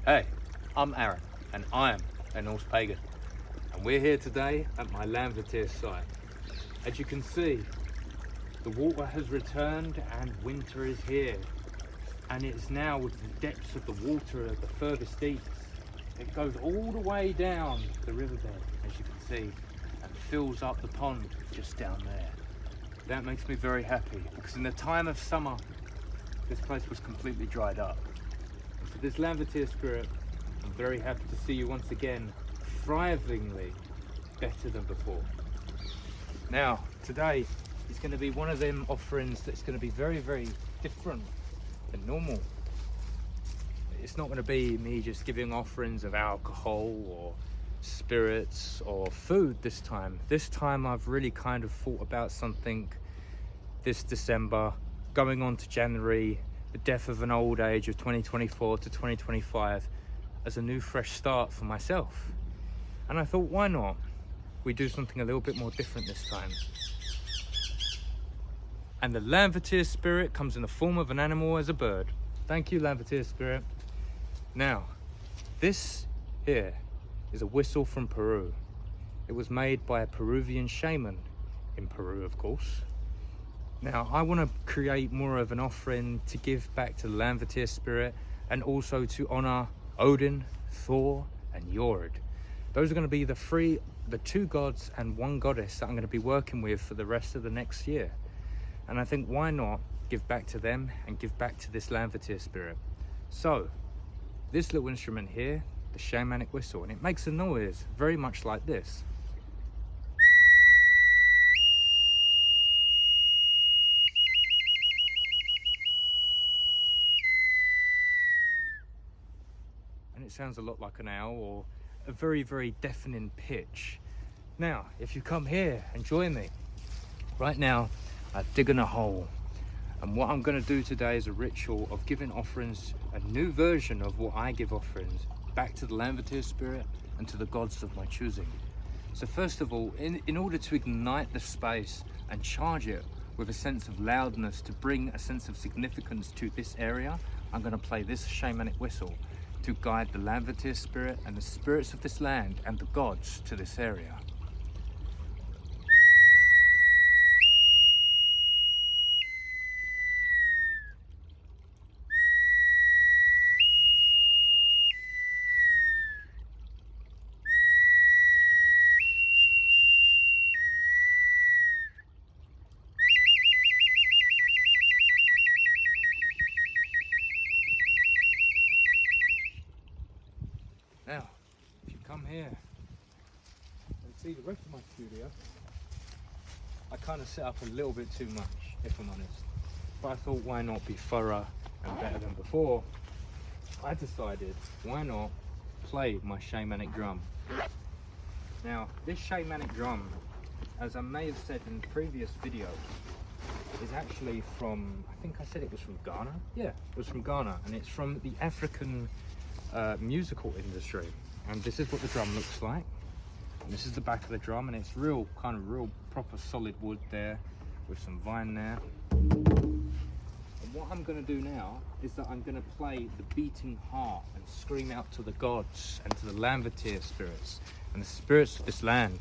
Hey, I'm Aaron, and I am a Norse pagan. And we're here today at my Landvertir site. As you can see, the water has returned and winter is here. And it's now with the depths of the water at the furthest east. It goes all the way down the riverbed, as you can see, and fills up the pond just down there. That makes me very happy, because in the time of summer, this place was completely dried up. And for this Landvertir spirit, I'm very happy to see you once again, thrivingly better than before. Now, today is going to be one of them offerings that's going to be very, very different than normal. It's not going to be me just giving offerings of alcohol or spirits or food this time. This time I've really kind of thought about something this December, going on to January, the death of an old age of 2024 to 2025, as a new fresh start for myself. And I thought, why not? We do something a little bit more different this time. And the Landvertir spirit comes in the form of an animal as a bird. Thank you, Landvertir spirit. Now, this here is a whistle from Peru. It was made by a Peruvian shaman in Peru, of course. Now, I want to create more of an offering to give back to the Landvertir spirit and also to honor Odin, Thor, and Jord. Those are going to be the two gods and one goddess that I'm going to be working with for the rest of the next year. And I think, why not give back to them and give back to this Landvertir spirit? So, this little instrument here, the shamanic whistle, and it makes a noise very much like this. And it sounds a lot like an owl, or a very, very deafening pitch. Now, if you come here and join me, right now, I'm digging a hole. And what I'm going to do today is a ritual of giving offerings, a new version of what I give offerings, back to the Landvertir spirit and to the gods of my choosing. So first of all, in order to ignite the space and charge it with a sense of loudness, to bring a sense of significance to this area, I'm going to play this shamanic whistle to guide the Landvertir spirit and the spirits of this land and the gods to this area. Now, if you come here and see the rest of my studio, I kind of set up a little bit too much, if I'm honest. But I thought, why not be thorough and better than before? I decided, why not play my shamanic drum? Now, this shamanic drum, as I may have said in previous videos, is actually from, I think I said it was from Ghana? Yeah, it was from Ghana, and it's from the African musical industry. And this is what the drum looks like. And this is the back of the drum, and it's real proper solid wood there with some vine there. And what I'm going to do now is that I'm going to play the beating heart and scream out to the gods and to the Landvertir spirits and the spirits of this land.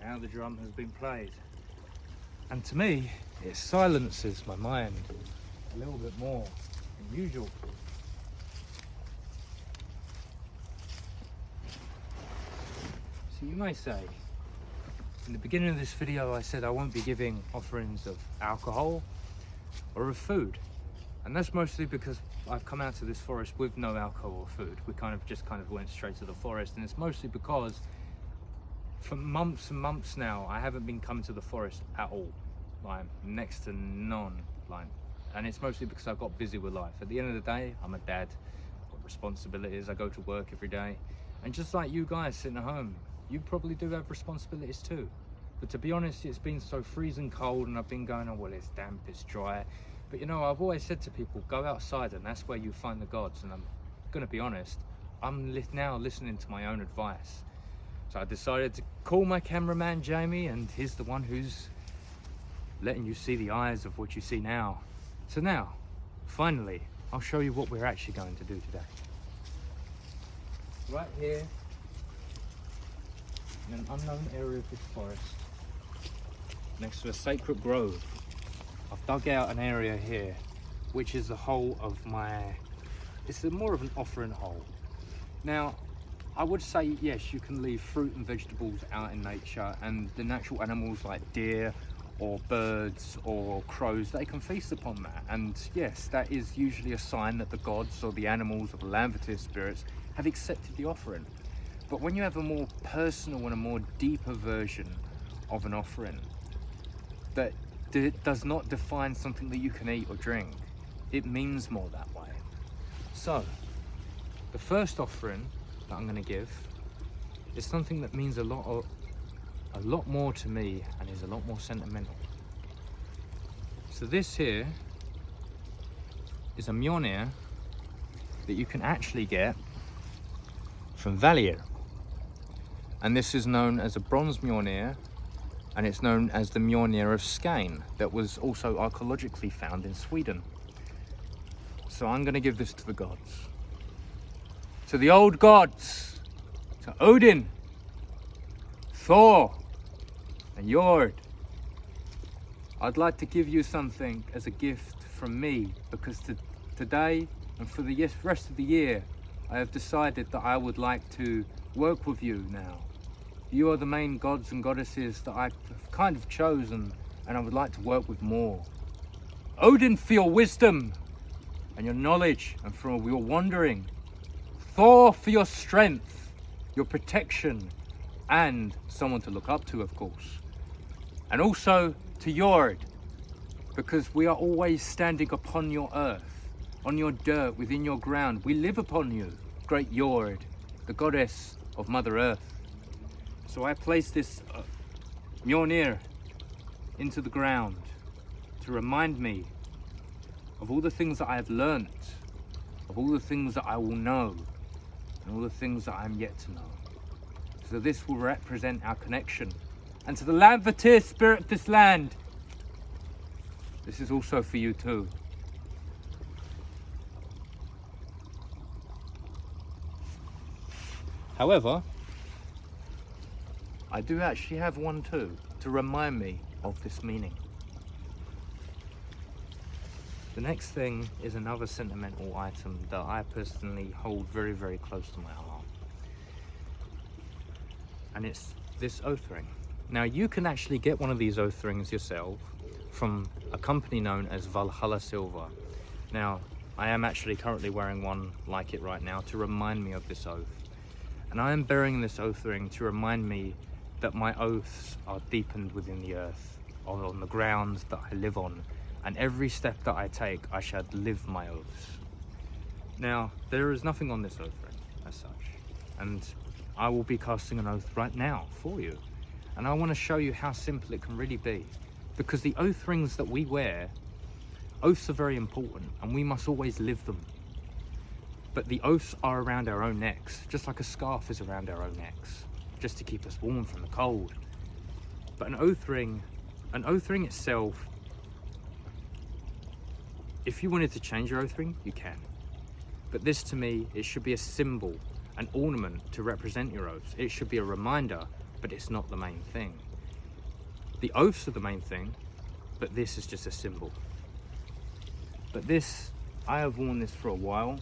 Now the drum has been played. And to me, it silences my mind a little bit more than usual. So you may say, in the beginning of this video I said I won't be giving offerings of alcohol or of food. And that's mostly because I've come out to this forest with no alcohol or food. We just went straight to the forest, and it's mostly because for months and months now I haven't been coming to the forest at all, like next to none, and it's mostly because I've got busy with life. At the end of the day, I'm a dad, I've got responsibilities, I go to work every day, and just like you guys sitting at home, you probably do have responsibilities too. But to be honest, it's been so freezing cold, and I've been going, oh well, it's damp, it's dry. But you know, I've always said to people, go outside and that's where you find the gods. And I'm gonna be honest, I'm now listening to my own advice. So I decided to call my cameraman Jamie, and he's the one who's letting you see the eyes of what you see now. So now, finally, I'll show you what we're actually going to do today. Right here, in an unknown area of this forest, next to a sacred grove, I've dug out an area here, which is the hole of it's more of an offering hole. Now, I would say, yes, you can leave fruit and vegetables out in nature, and the natural animals like deer or birds or crows, they can feast upon that. And yes, that is usually a sign that the gods or the animals or the Lamvertir spirits have accepted the offering. But when you have a more personal and a more deeper version of an offering that does not define something that you can eat or drink, it means more that way. So, the first offering that I'm going to give is something that means a lot more to me and is a lot more sentimental. So this here is a Mjolnir that you can actually get from Valir, and this is known as a bronze Mjolnir, and it's known as the Mjolnir of Skane, that was also archaeologically found in Sweden. So I'm going to give this to the gods, to the old gods, to Odin, Thor, and Jord. I'd like to give you something as a gift from me, because today and for the rest of the year, I have decided that I would like to work with you now. You are the main gods and goddesses that I've kind of chosen, and I would like to work with more. Odin, for your wisdom and your knowledge and for your wandering. Thor, for your strength, your protection, and someone to look up to, of course. And also to Jord, because we are always standing upon your earth, on your dirt, within your ground. We live upon you, great Jord, the goddess of Mother Earth. So I place this Mjolnir into the ground to remind me of all the things that I have learnt, of all the things that I will know, and all the things that I am yet to know. So this will represent our connection. And to the Lamvertir spirit of this land, this is also for you too. However, I do actually have one too, to remind me of this meaning. The next thing is another sentimental item that I personally hold very, very close to my heart. And it's this oath ring. Now, you can actually get one of these oath rings yourself from a company known as Valhalla Silver. Now, I am actually currently wearing one like it right now to remind me of this oath. And I am bearing this oath ring to remind me that my oaths are deepened within the earth, or on the ground that I live on, and every step that I take, I shall live my oaths. Now, there is nothing on this oath ring as such, and I will be casting an oath right now for you. And I want to show you how simple it can really be, because the oath rings that we wear, oaths are very important, and we must always live them. But the oaths are around our own necks, just like a scarf is around our own necks, just to keep us warm from the cold. But an oath ring itself, if you wanted to change your oath ring, you can. But this, to me, it should be a symbol, an ornament to represent your oaths. It should be a reminder, but it's not the main thing. The oaths are the main thing, but this is just a symbol. But this, I have worn this for a while,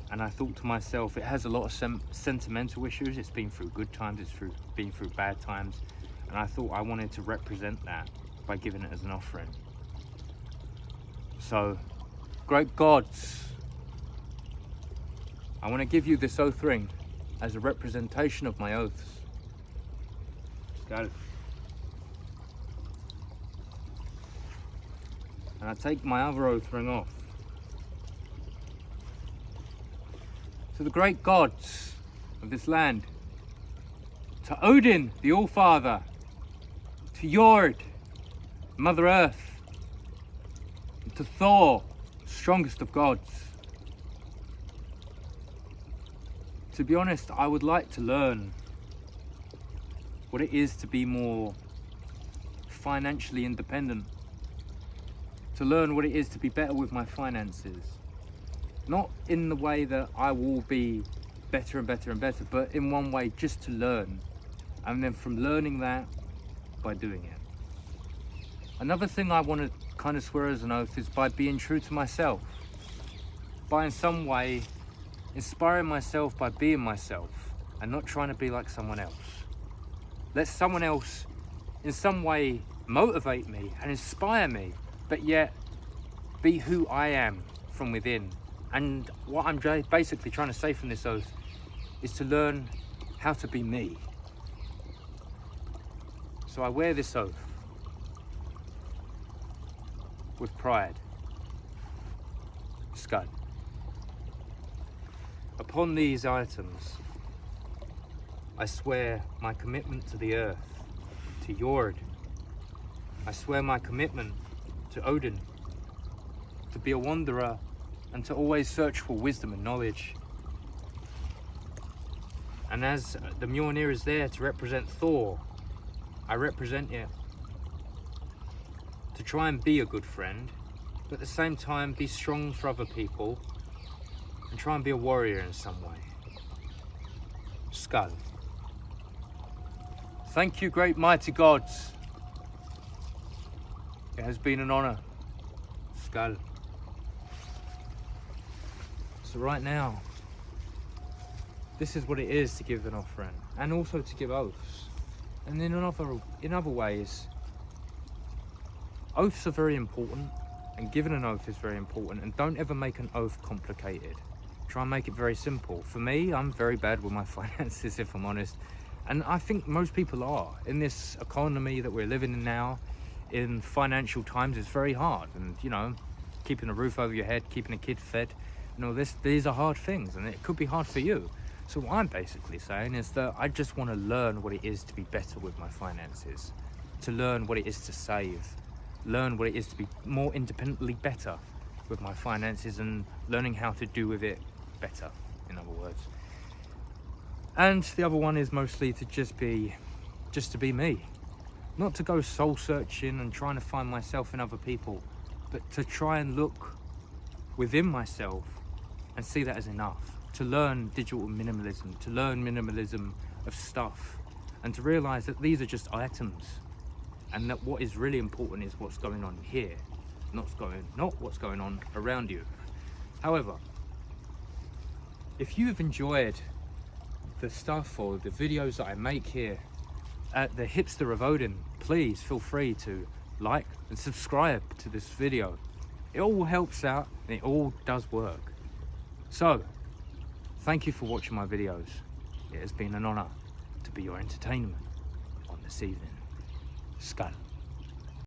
and I thought to myself, it has a lot of sentimental issues. It's been through good times, it's been through bad times, and I thought I wanted to represent that by giving it as an offering. So, great gods, I want to give you this oath ring as a representation of my oaths. Got it. And I take my other oath ring off. To the great gods of this land, to Odin, the All-Father, to Jord, Mother Earth, and to Thor, strongest of gods. To be honest, I would like to learn what it is to be more financially independent, to learn what it is to be better with my finances. Not in the way that I will be better and better and better, but in one way, just to learn. And then from learning that, by doing it. Another thing I want to kind of swear as an oath is by being true to myself. By in some way, inspiring myself by being myself and not trying to be like someone else. Let someone else in some way motivate me and inspire me, but yet be who I am from within. And what I'm basically trying to say from this oath is to learn how to be me. So I wear this oath with pride. Scud. Upon these items, I swear my commitment to the earth, to Jord. I swear my commitment to Odin, to be a wanderer and to always search for wisdom and knowledge. And as the Mjolnir is there to represent Thor, I represent it to try and be a good friend, but at the same time be strong for other people and try and be a warrior in some way. Skull. Thank you, great mighty gods. It has been an honor. Skull. So right now, this is what it is to give an offering, and also to give oaths. And then in other ways, oaths are very important, and giving an oath is very important, and don't ever make an oath complicated. Try and make it very simple. For me, I'm very bad with my finances, if I'm honest, and I think most people are. In this economy that we're living in now, in financial times, it's very hard, and you know, keeping a roof over your head, keeping a kid fed, you know, these are hard things, and it could be hard for you. So what I'm basically saying is that I just want to learn what it is to be better with my finances, to learn what it is to save, learn what it is to be more independently better with my finances, and learning how to do with it better, in other words. And the other one is mostly to just to be me. Not to go soul searching and trying to find myself in other people, but to try and look within myself and see that as enough. To learn digital minimalism, to learn minimalism of stuff, and to realize that these are just items, and that what is really important is what's going on here, not what's going on around you. However, if you have enjoyed the stuff or the videos that I make here at the Hipster of Odin, please feel free to like and subscribe to this video. It all helps out and it all does work. So, thank you for watching my videos. It has been an honor to be your entertainment on this evening. Skull.